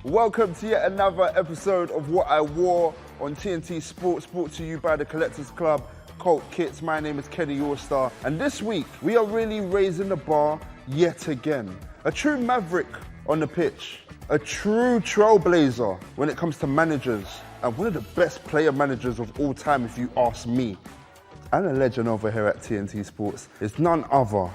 Welcome to yet another episode of What I Wore on TNT Sports, brought to you by the Collectors Club, Colt Kits. My name is Kenny Yorstar, and this week we are really raising the bar yet again. A true maverick on the pitch, a true trailblazer when it comes to managers, and one of the best player managers of all time if you ask me. And a legend over here at TNT Sports is none other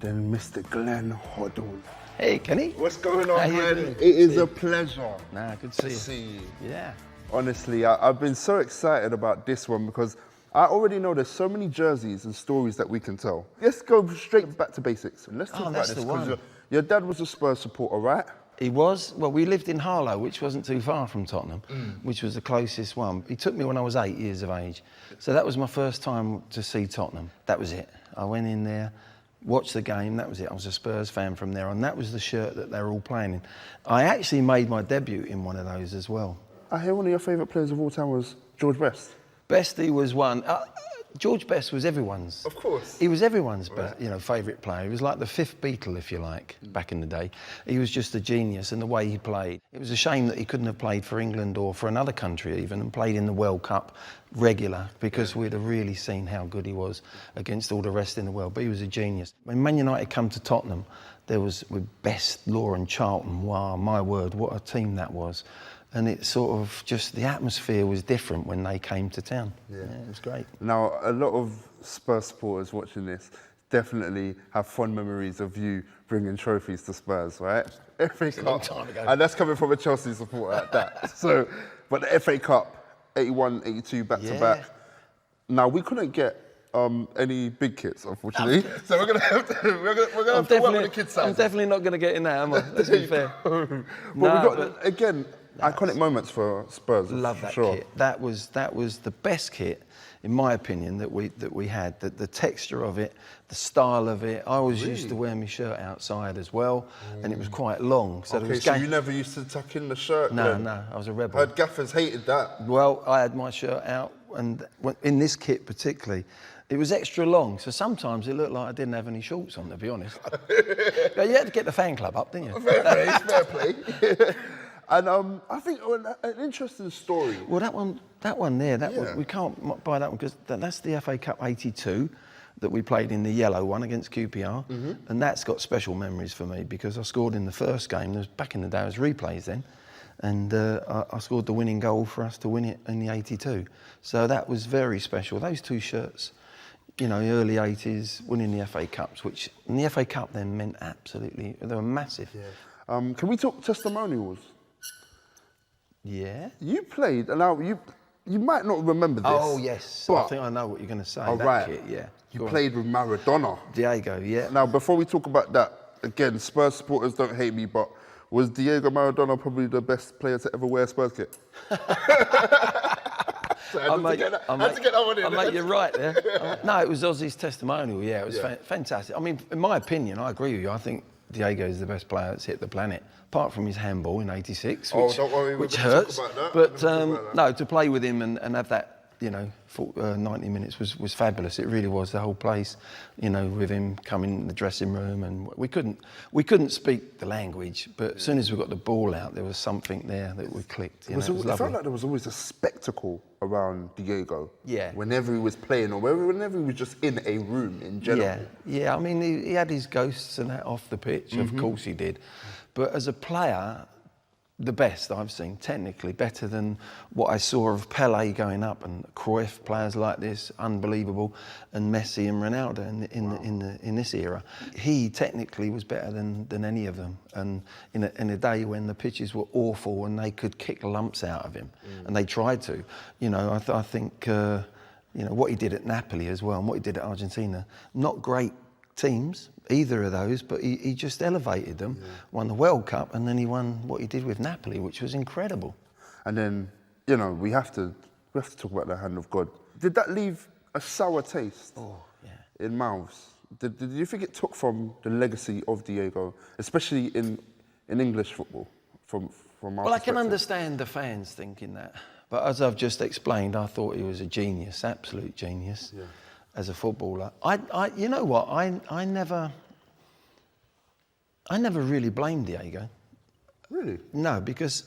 than Mr. Glenn Hoddle. Hey, Kenny. What's going on, Glenn? It is a pleasure. Good to see you. Yeah. Honestly, I've been so excited about this one because I already know there's so many jerseys and stories that we can tell. Let's go straight back to basics and let's talk about this because your dad was a Spurs supporter, right? He was. Well, we lived in Harlow, which wasn't too far from Tottenham, which was the closest one. He took me when I was 8 years of age. So that was my first time to see Tottenham. That was it. I went in there, watched the game, that was it. I was a Spurs fan from there on. That was the shirt that they were all playing in. I actually made my debut in one of those as well. I hear one of your favourite players of all time was George Best. Bestie was one. George Best was everyone's. Of course. He was everyone's favourite player. He was like the fifth Beatle, if you like, back in the day. He was just a genius in the way he played. It was a shame that he couldn't have played for England or for another country even and played in the World Cup regular because we'd have really seen how good he was against all the rest in the world. But he was a genius. When Man United come to Tottenham, there was with Best, Law and Charlton. Wow, my word, what a team that was. And it sort of just, the atmosphere was different when they came to town. Yeah, it was great. Now, a lot of Spurs supporters watching this definitely have fond memories of you bringing trophies to Spurs, right? FA Cup. A long time ago. And that's coming from a Chelsea supporter at that. So, but the FA Cup, 81, 82, back to back. Now, we couldn't get any big kits, unfortunately. So we're gonna have to work with the kids' size. I'm definitely not gonna get in there, am I? Let's be fair. Again, iconic moments for Spurs. Love that sure. kit. That was the best kit, in my opinion, that we had. The texture of it, the style of it. I always used to wear my shirt outside as well, and it was quite long. So so you never used to tuck in the shirt? No, I was a rebel. I heard gaffers hated that. Well, I had my shirt out, and in this kit particularly, it was extra long, so sometimes it looked like I didn't have any shorts on, to be honest. But you had to get the fan club up, didn't you? Fair play. And I think an interesting story. Well, that one there, we can't buy that one because that's the FA Cup '82 that we played in the yellow one against QPR, and that's got special memories for me because I scored in the first game. Back in the day, it was replays then, and I scored the winning goal for us to win it in the '82. So that was very special. Those two shirts. Early 80s, winning the FA Cups, which in the FA Cup then meant absolutely, they were massive. Yeah. Can we talk testimonials? Yeah. You played, and now you might not remember this. Oh, yes. But, I think I know what you're going to say. Oh, that right. Kit, yeah. You played with Maradona. Diego, yeah. Now, before we talk about that, again, Spurs supporters don't hate me, but was Diego Maradona probably the best player to ever wear a Spurs kit? So I had to get that one in. I make you right there. No, it was Ozzy's testimonial. Yeah, it was fantastic. I mean, in my opinion, I agree with you. I think Diego is the best player that's hit the planet, apart from his handball in '86, which hurts. Talk about that. But no, to play with him and have that, 90 minutes was fabulous. It really was. The whole place, with him coming in the dressing room, and we couldn't speak the language, but as soon as we got the ball out, there was something there that we clicked. It was lovely. It felt like there was always a spectacle around Diego. Yeah. Whenever he was playing, or whenever he was just in a room in general. Yeah. I mean, he had his ghosts and that off the pitch. Of course he did, but as a player, the best I've seen, technically better than what I saw of Pele going up and Cruyff, players like this, unbelievable, and Messi and Ronaldo in this era. He technically was better than any of them, and in a day when the pitches were awful and they could kick lumps out of him, and they tried to. I think what he did at Napoli as well and what he did at Argentina, not great teams, either of those, but he just elevated them, won the World Cup, and then he won what he did with Napoli, which was incredible. And then, we have to talk about the hand of God. Did that leave a sour taste in mouths? Did you think it took from the legacy of Diego, especially in English football, from our Well, I can perspective? understand the fans thinking that, but as I've just explained, I thought he was a genius, absolute genius. Yeah. As a footballer, you know what? I never really blamed Diego. Really? No, because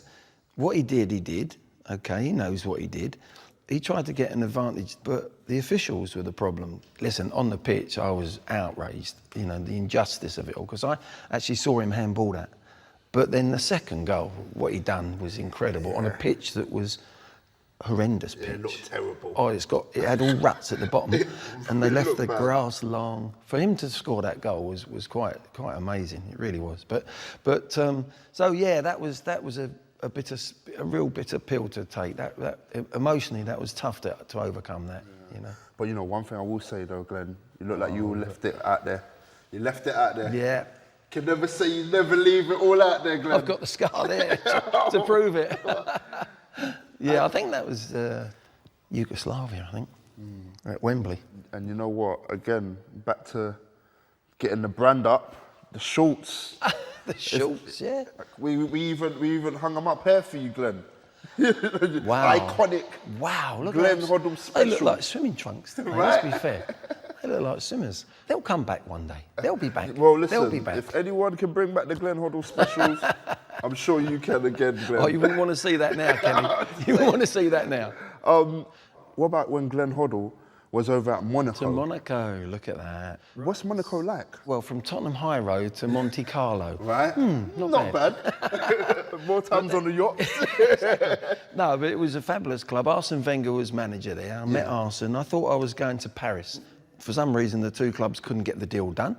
what he did. Okay, he knows what he did. He tried to get an advantage, but the officials were the problem. Listen, on the pitch, I was outraged, you know, the injustice of it all, because I actually saw him handball that. But then the second goal, what he done was incredible on a pitch that was horrendous pitch. It looked terrible. Oh, it had all ruts at the bottom, and they left the bad. grass long. For him to score that goal was quite amazing. It really was. So yeah, that was a real bitter pill to take. That emotionally, that was tough to overcome that. You know. But you know, one thing I will say though, Glenn, you look like you left it out there. You left it out there. Yeah. Can never say you never leave it all out there, Glenn. I've got the scar there to prove it. Yeah, I think that was Yugoslavia, I think, at Wembley. And you know what? Again, back to getting the brand up, the shorts. The shorts, yeah. We even hung them up here for you, Glenn. Wow. Iconic. Wow, look Glenn at Hoddle They special. look like swimming trunks, don't they? Right. Let's be fair. They look like swimmers. They'll come back one day. They'll be back. Well, listen, They'll be back. if anyone can bring back the Glenn Hoddle specials, I'm sure you can again, Glenn. Oh, you wouldn't want to see that now, Kenny. You wouldn't want to see that now. What about when Glenn Hoddle was over at Monaco? To Monaco, look at that. What's Monaco like? Well, from Tottenham High Road to Monte Carlo. Right? Not bad. More times on the yacht. No, but it was a fabulous club. Arsene Wenger was manager there. I met Arsene. I thought I was going to Paris. For some reason, the two clubs couldn't get the deal done.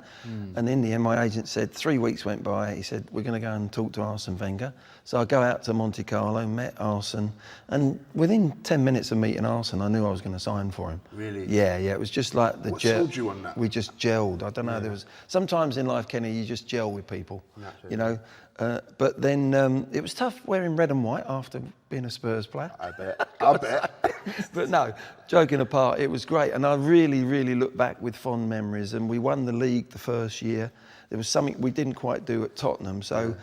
And in the end, my agent said, 3 weeks went by. He said, we're going to go and talk to Arsene Wenger. So I go out to Monte Carlo, met Arsene. And within 10 minutes of meeting Arsene, I knew I was going to sign for him. Really? Yeah. It was just like the What sold you on that? We just gelled. I don't know. There was sometimes in life, Kenny, you just gel with people. Naturally. You know. But then it was tough wearing red and white after being a Spurs player. I bet. But no, joking apart, it was great. And I really, really look back with fond memories. And we won the league the first year. There was something we didn't quite do at Tottenham. So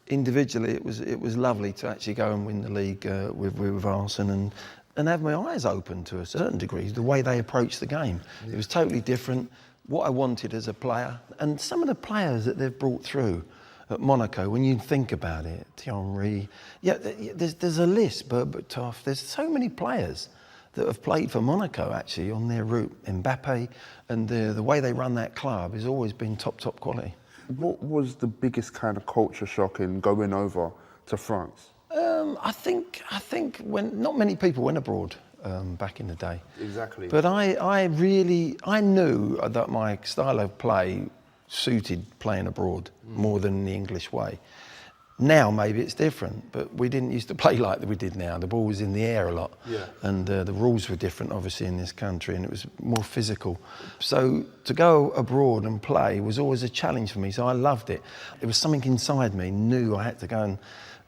individually, it was lovely to actually go and win the league with Arsene and have my eyes open to a certain degree, the way they approached the game. It was totally different. What I wanted as a player, and some of the players that they've brought through at Monaco, when you think about it, Thierry, there's a list, Berbatov, there's so many players that have played for Monaco actually on their route. Mbappe, and the way they run that club has always been top quality. What was the biggest kind of culture shock in going over to France? I think when not many people went abroad back in the day. Exactly. But I knew that my style of play suited playing abroad more than the English way. Now maybe it's different, but we didn't used to play like we did now. The ball was in the air a lot, and the rules were different, obviously, in this country, and it was more physical. So to go abroad and play was always a challenge for me. So I loved it. It was something inside me knew I had to go and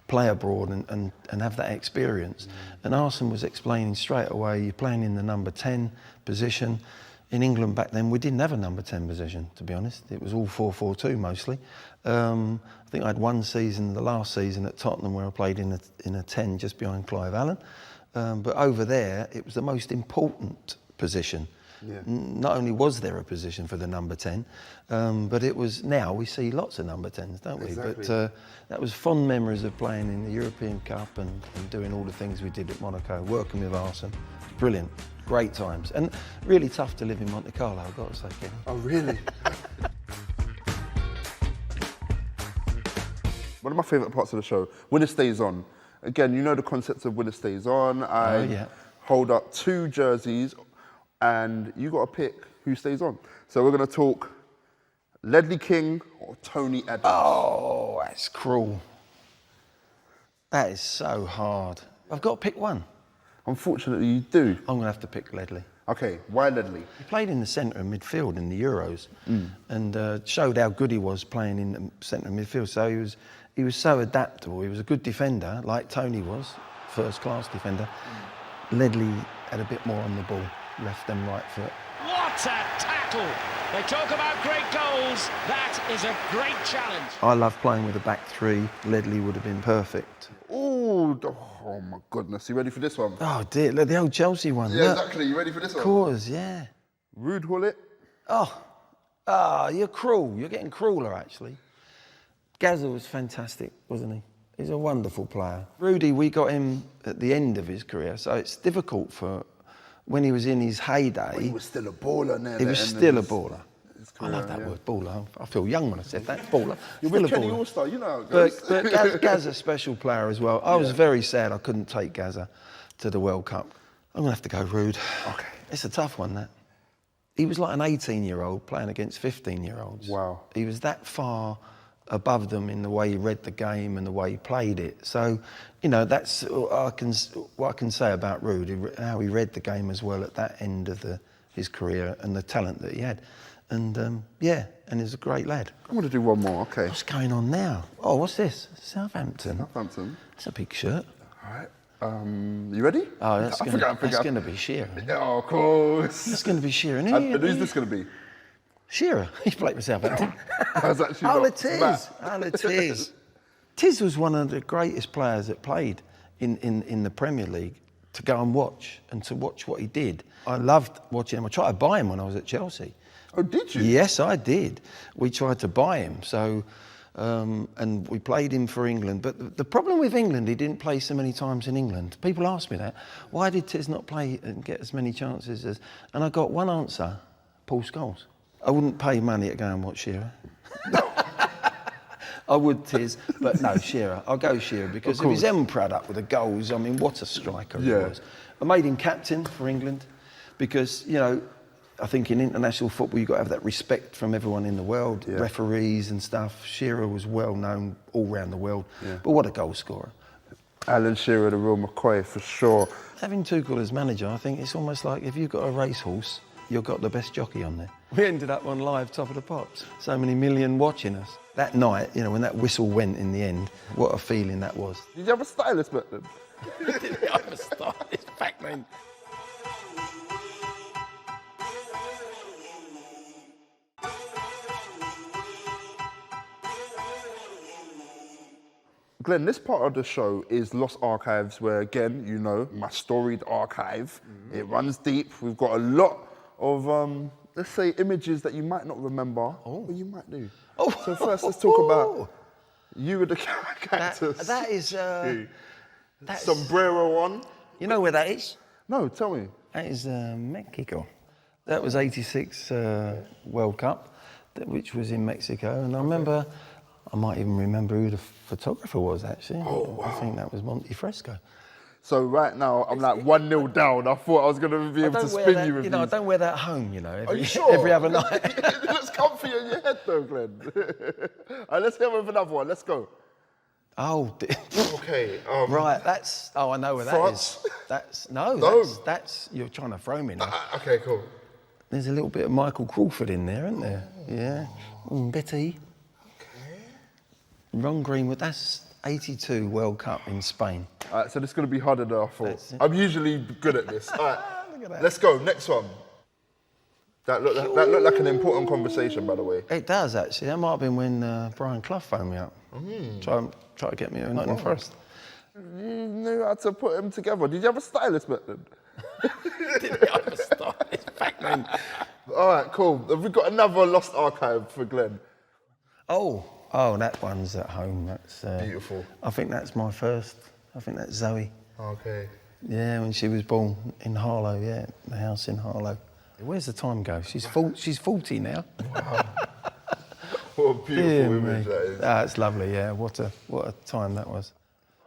play abroad and have that experience. And Arsene was explaining straight away, you're playing in the number 10 position. In England back then, we didn't have a number 10 position, to be honest. It was all 4-4-2 mostly. I think I had one season, the last season at Tottenham, where I played in a 10 just behind Clive Allen. But over there, it was the most important position. Yeah. Not only was there a position for the number 10, but it was, now we see lots of number 10s, don't we? Exactly. But that was fond memories of playing in the European Cup and doing all the things we did at Monaco, working with Arsene. Brilliant. Great times. And really tough to live in Monte Carlo, I've got to say, Kenny. Oh, really? One of my favourite parts of the show, Winner Stays On. Again, you know the concept of Winner Stays On. I hold up 2 jerseys and you got to pick who stays on. So we're going to talk Ledley King or Tony Adams. Oh, that's cruel. That is so hard. I've got to pick one. Unfortunately, you do. I'm going to have to pick Ledley. Okay, why Ledley? He played in the centre of midfield in the Euros and showed how good he was playing in the centre of midfield. So he was so adaptable. He was a good defender, like Tony was, first-class defender. Ledley had a bit more on the ball, left and right foot. What a tackle! They talk about great goals. That is a great challenge. I love playing with a back 3. Ledley would have been perfect. Oh my goodness. You ready for this one? Oh dear, look, the old Chelsea one. Yeah, look. exactly. You ready for this one? Of course, yeah. Rude Hullet. You're cruel. You're getting crueler, actually. Gazza was fantastic, wasn't he? He's a wonderful player. Rudy, we got him at the end of his career, so it's difficult for when he was in his heyday. Well, he was still a baller near He the was end still a of baller. his I career, love that yeah. word, baller. I feel young when I said that, baller. You're Still with a Kenny baller. All-Star, you know how it goes. But Gaz's a special player as well. I was very sad I couldn't take Gaza to the World Cup. I'm going to have to go Rude. Okay. It's a tough one, that. He was like an 18-year-old playing against 15-year-olds. Wow. He was that far above them in the way he read the game and the way he played it. So, you know, that's what I can say about Rude, how he read the game as well at that end of his career and the talent that he had. And, yeah, and he's a great lad. I'm going to do one more, okay. What's going on now? Oh, what's this? Southampton. Southampton. That's a big shirt. All right. You ready? Oh, that's going to be Shearer. Oh, of course. That's going to be Shearer. And who's this going to be? Shearer. He played for Southampton. That's actually Oh, not it is. Matt. Oh, it is. Tiz was one of the greatest players that played in the Premier League to go and watch what he did. I loved watching him. I tried to buy him when I was at Chelsea. Oh, did you? Yes, I did. We tried to buy him. So, and we played him for England. But the problem with England, he didn't play so many times in England. People ask me that. Why did Tiz not play and get as many chances as... And I got one answer, Paul Scholes. I wouldn't pay money to go and watch Shearer. I would, Tiz, but no, Shearer. I'll go Shearer because of his end product with the goals. I mean, what a striker he was. I made him captain for England because, you know, I think in international football you've got to have that respect from everyone in the world, referees and stuff. Shearer was well known all around the world, but what a goal scorer. Alan Shearer, the real McCoy, for sure. Having Tuchel as manager, I think it's almost like if you've got a racehorse, you've got the best jockey on there. We ended up on live Top of the Pops. So many million watching us. That night, you know, when that whistle went in the end, what a feeling that was. Did you have a stylist back then? Did I have a stylist back then? Glenn, this part of the show is Lost Archives, where, again, you know, my storied archive. It runs deep. We've got a lot of, let's say, images that you might not remember, but you might do. So first, let's talk about you with the cactus. That is... sombrero on. You know where that is? No, tell me. That is Mexico. That was '86 World Cup, which was in Mexico. And I remember... I might even remember who the photographer was, actually. Oh, wow. I think that was Monte Fresco. So right now, I'm like 1-0 down. I thought I was going to be able to spin you with you know, I these. don't wear that home, you know, Are you sure? every other night. It looks comfy on your head though, Glenn. All right, let's go with another one. Let's go. Oh, Okay. right, that's... Oh, I know where France? that is. That's... You're trying to throw me now. Okay, cool. There's a little bit of Michael Crawford in there, isn't there? Yeah. Betty. Ron Greenwood, that's 82 World Cup in Spain. All right, so this is going to be harder than I thought. That's it. I'm usually good at this. All right, Look at that. let's go. Next one. That looked like an important conversation, by the way. It does, actually. That might have been when Brian Clough phoned me up. Try to get me a Nottingham Forest. You knew how to put them together. Did you have a stylist back then? Did I have a stylist back then? All right, cool. Have we got another Lost Archive for Glenn? Oh, that one's at home. That's Beautiful. I think that's my first. I think that's Zoe. Okay. Yeah, when she was born in Harlow. Yeah, the house in Harlow. Where's the time go? She's 40 now. Wow. What a beautiful image that is. It's lovely. Yeah, what a time that was.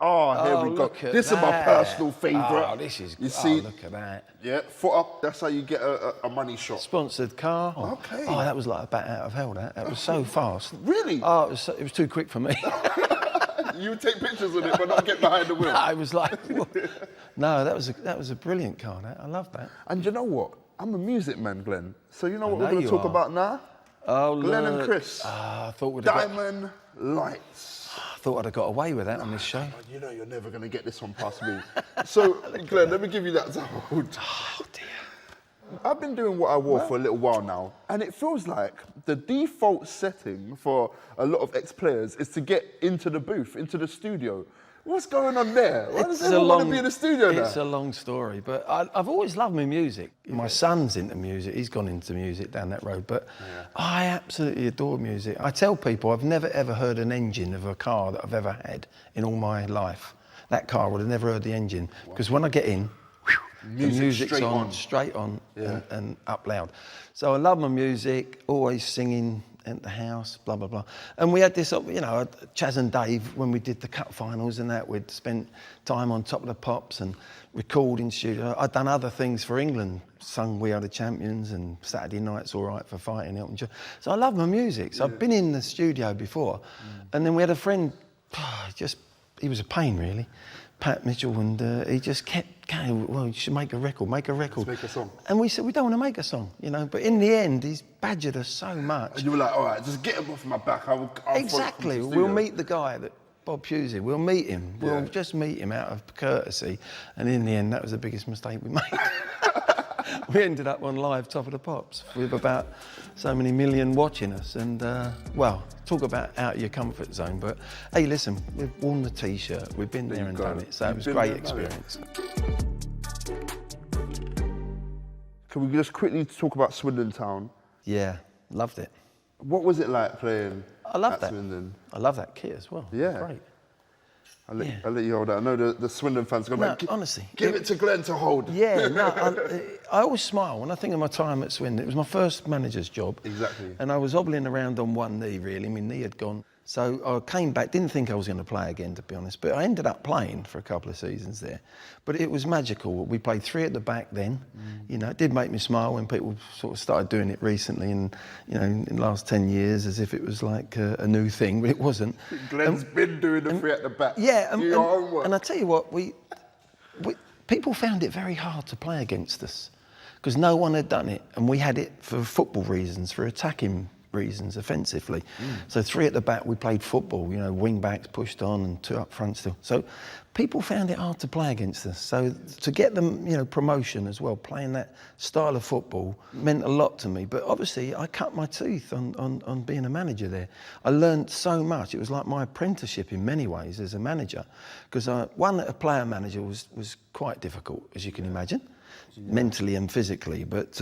Oh, here we go. Look at This is my that. personal favourite. Oh, this is. You see? Look at that. Yeah, foot up. That's how you get a money shot. Sponsored car. Okay. Oh, that was like a bat out of hell. That was so fast. Really? Oh, it was too quick for me. You would take pictures of it, but not get behind the wheel. I was like, no, that was a brilliant car. I love that. And you know what? I'm a music man, Glenn. So you know what know we're going to you talk are. about now? Oh, Glenn look. and Chris. I thought we'd have got, Diamond Lights. I thought I'd have got away with that on this show. You know you're never going to get this one past me. So, Glenn, let me give you that to hold. Oh dear. I've been doing What I Wore for a little while now, and it feels like the default setting for a lot of ex-players is to get into the booth, into the studio. What's going on there? Why does everyone want to be in the studio now? It's a long story, but I've always loved my music. My son's into music. He's gone into music down that road, but I absolutely adore music. I tell people I've never ever heard an engine of a car that I've ever had in all my life. That car would have never heard the engine, because when I get in, the music's straight on and up loud. So I love my music, always singing at the house, blah, blah, blah. And we had this, you know, Chaz and Dave, when we did the cup finals and that, we'd spent time on Top of the Pops and recording studio. I'd done other things for England, sung We Are the Champions and Saturday Night's All Right for Fighting Elton John. So I love my music. So I've been in the studio before. And then we had a friend, he was a pain really, Pat Mitchell, and he just kept going, well, you should make a record. Let's make a song. And we said, we don't want to make a song, you know, but in the end, he's badgered us so much. And you were like, all right, just get him off my back. I'll exactly. We'll meet the guy that Bob Pusey. We'll meet him. We'll just meet him out of courtesy. And in the end, that was the biggest mistake we made. We ended up on live Top of the Pops with about so many million watching us. And, well, talk about out of your comfort zone. But, hey, listen, we've worn the T-shirt. We've been there and done it. So it was a great experience. Can we just quickly talk about Swindon Town? Yeah, loved it. What was it like playing at Swindon? I love that kit as well. Yeah. Great. I'll let you hold that. I know the Swindon fans are going to honestly, give it to Glenn to hold. Yeah, no, I always smile when I think of my time at Swindon. It was my first manager's job. Exactly. And I was hobbling around on one knee, really. My knee had gone. So I came back, didn't think I was going to play again, to be honest, but I ended up playing for a couple of seasons there. But it was magical. We played 3 at the back then. You know, it did make me smile when people sort of started doing it recently and, you know, in the last 10 years, as if it was like a new thing, but it wasn't. Glenn's been doing the 3 at the back. Yeah, and I tell you what, people found it very hard to play against us because no one had done it, and we had it for football reasons, for attacking reasons, offensively. So 3 at the back, we played football, you know, wing backs pushed on and 2 up front still. So people found it hard to play against us. So to get them, you know, promotion as well, playing that style of football meant a lot to me. But obviously I cut my teeth on being a manager there. I learned so much. It was like my apprenticeship in many ways as a manager. Because a player manager was quite difficult, as you can imagine, mentally and physically. But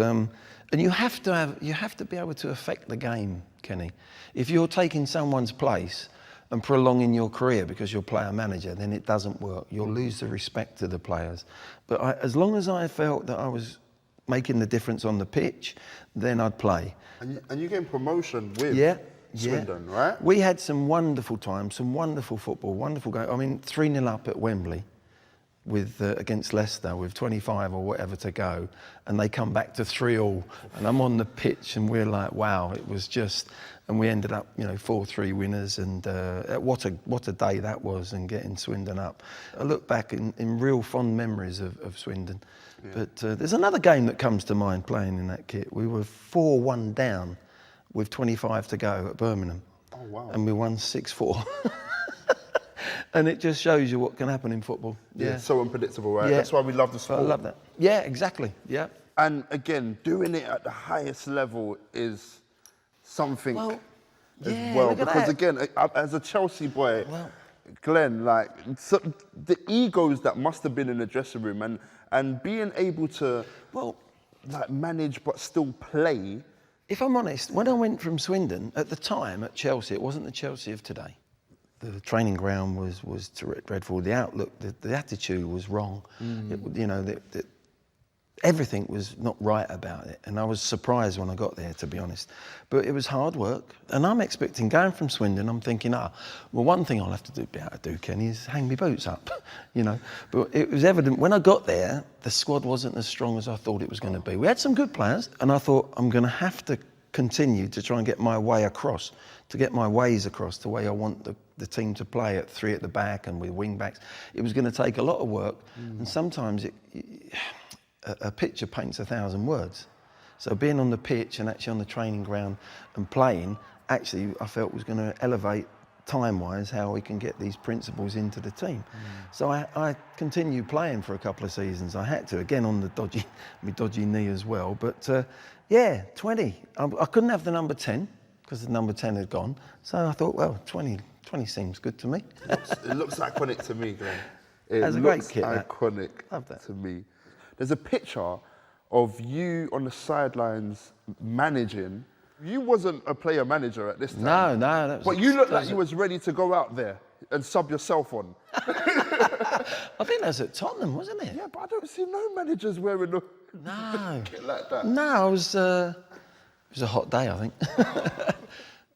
and you have to be able to affect the game, Kenny. If you're taking someone's place and prolonging your career because you're player manager, then it doesn't work. You'll lose the respect to the players. But as long as I felt that I was making the difference on the pitch, then I'd play. And you gained promotion with Swindon, right? We had some wonderful times, some wonderful football, wonderful game. I mean, 3-0 up at Wembley with against Leicester with 25 or whatever to go, and they come back to 3-3, and I'm on the pitch and we're like, wow, it was just, and we ended up, you know, 4-3 winners, and what a day that was, and getting Swindon up. I look back in real fond memories of Swindon. But there's another game that comes to mind playing in that kit. We were 4-1 down with 25 to go at Birmingham. Oh, wow. And we won 6-4. And it just shows you what can happen in football. Yeah, it's so unpredictable, right? That's why we love the sport. I love that. Yeah, exactly. Yeah. And again, doing it at the highest level is something as well. Because again, as a Chelsea boy, Glenn, like the egos that must have been in the dressing room, and being able to like manage but still play. If I'm honest, when I went from Swindon at the time at Chelsea, it wasn't the Chelsea of today. The training ground was dreadful. The outlook, the attitude was wrong. You know, everything was not right about it. And I was surprised when I got there, to be honest. But it was hard work. And I'm expecting, going from Swindon, I'm thinking, well, one thing I'll have to be able to do, Kenny, is hang my boots up, you know. But it was evident, when I got there, the squad wasn't as strong as I thought it was going to be. We had some good players, and I thought, I'm going to have to continue to try and get my way across, to get my ways across the way I want the team to play at 3 at the back and with wing backs. It was going to take a lot of work, and sometimes a picture paints 1,000 words. So being on the pitch and actually on the training ground and playing, actually I felt was going to elevate time-wise, how we can get these principles into the team. So I continued playing for a couple of seasons. I had to, again on the dodgy knee as well. But yeah, 20. I couldn't have the number 10 because the number 10 had gone. So I thought, well, 20 seems good to me. It looks iconic to me, Glenn. That's a great kit, that. Iconic Love that. to me. There's a picture of you on the sidelines managing. You wasn't a player manager at this time. No. That was But you looked like you was ready to go out there and sub yourself on. I think that was at Tottenham, wasn't it? Yeah, but I don't see no managers wearing a kit like that. No, it was a hot day, I think.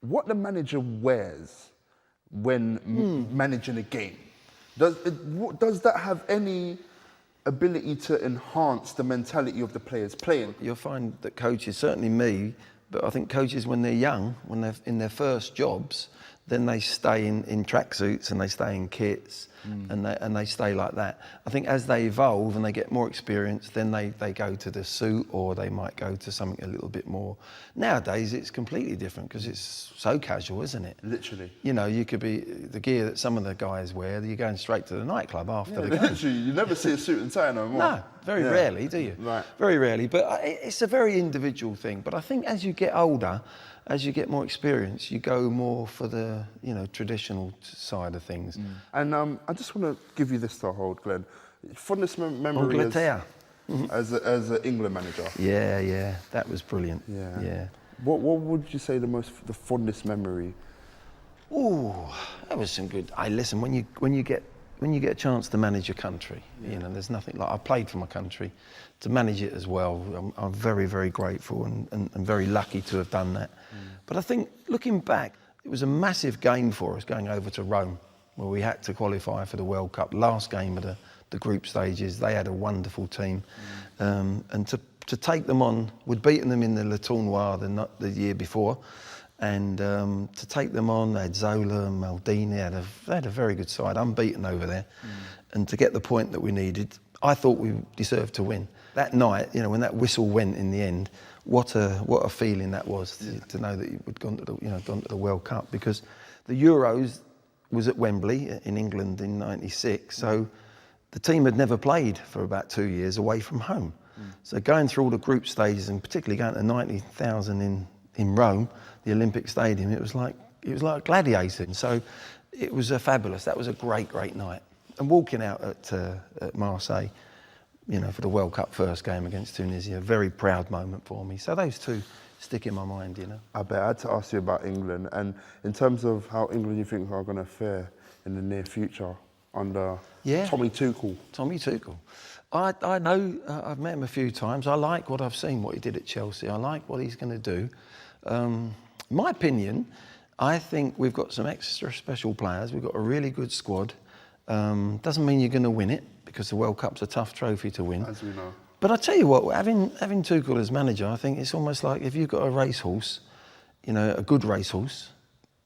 What the manager wears when managing a game, does that have any ability to enhance the mentality of the players playing? You'll find that coaches, certainly me, but I think coaches when they're young, when they're in their first jobs, then they stay in tracksuits and they stay in kits and they stay like that. I think as they evolve and they get more experience, then they go to the suit or they might go to something a little bit more. Nowadays, it's completely different because it's so casual, isn't it? Literally. You know, you could be, the gear that some of the guys wear, you're going straight to the nightclub after the game. Literally, you never see a suit and tie no more. No, very rarely, do you? Right. Very rarely, but it's a very individual thing. But I think as you get older, as you get more experience, you go more for the, traditional side of things. And I just want to give you this to hold, Glenn. Fondest memory Angleterre. as an England manager. Yeah, that was brilliant. Yeah. What would you say the fondest memory? Oh, that was some good. Listen, when you get a chance to manage your country, there's nothing like. I played for my country, to manage it as well. I'm very, very grateful and very lucky to have done that. But I think looking back, it was a massive game for us going over to Rome, where we had to qualify for the World Cup. Last game of the group stages, they had a wonderful team, and to take them on, we'd beaten them in the Le Tournoi the year before. And to take them on, they had Zola and Maldini, they had a very good side, unbeaten over there. And to get the point that we needed, I thought we deserved to win. That night, when that whistle went in the end, what a feeling that was to know that you'd gone to the World Cup, because the Euros was at Wembley in England in '96, so the team had never played for about 2 years away from home. So going through all the group stages and particularly going to 90,000 in Rome, the Olympic Stadium, it was like gladiating. So it was fabulous. That was a great night. And walking out at Marseille, for the World Cup first game against Tunisia, a very proud moment for me. So those two stick in my mind, I bet I had to ask you about England, and in terms of how England you think are going to fare in the near future under Tommy Tuchel. Tommy Tuchel. I know, I've met him a few times. I like what I've seen, what he did at Chelsea. I like what he's going to do. My opinion, I think we've got some extra special players. We've got a really good squad. Doesn't mean you're going to win it, because the World Cup's a tough trophy to win. As we know. But I tell you what, having Tuchel as manager, I think it's almost like if you've got a racehorse, a good racehorse,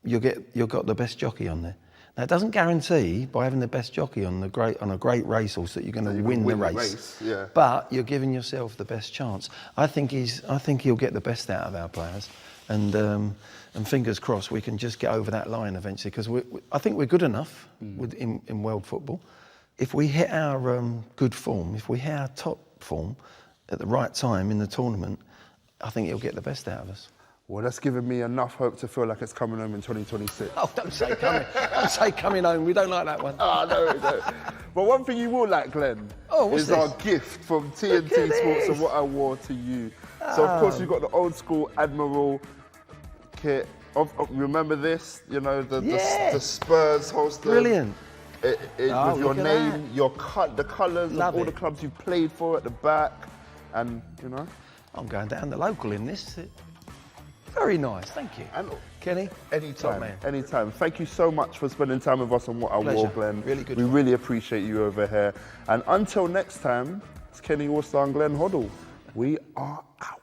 you'll got the best jockey on there. Now, it doesn't guarantee by having the best jockey on a great racehorse that you're going to win the race. Yeah. But you're giving yourself the best chance. I think he'll get the best out of our players, and fingers crossed we can just get over that line eventually, because I think we're good enough in world football. If we hit our good form, if we hit our top form at the right time in the tournament, I think he'll get the best out of us. Well, that's given me enough hope to feel like it's coming home in 2026. Oh, don't say coming. Don't say coming home. We don't like that one. Oh, no, we don't. But one thing you will like, Glenn, is our gift from TNT Sports and what I wore to you. So, of course, you've got the old school Admiral kit. Remember this? The Spurs holster. Brilliant. With your name, the colours of all the clubs you've played for at the back. And, I'm going down the local in this. Very nice, thank you. And Kenny? Anytime. Thank you so much for spending time with us on What I Wore, Glenn. Really good. We really appreciate you over here. And until next time, it's Kenny All-Star and Glenn Hoddle. We are out.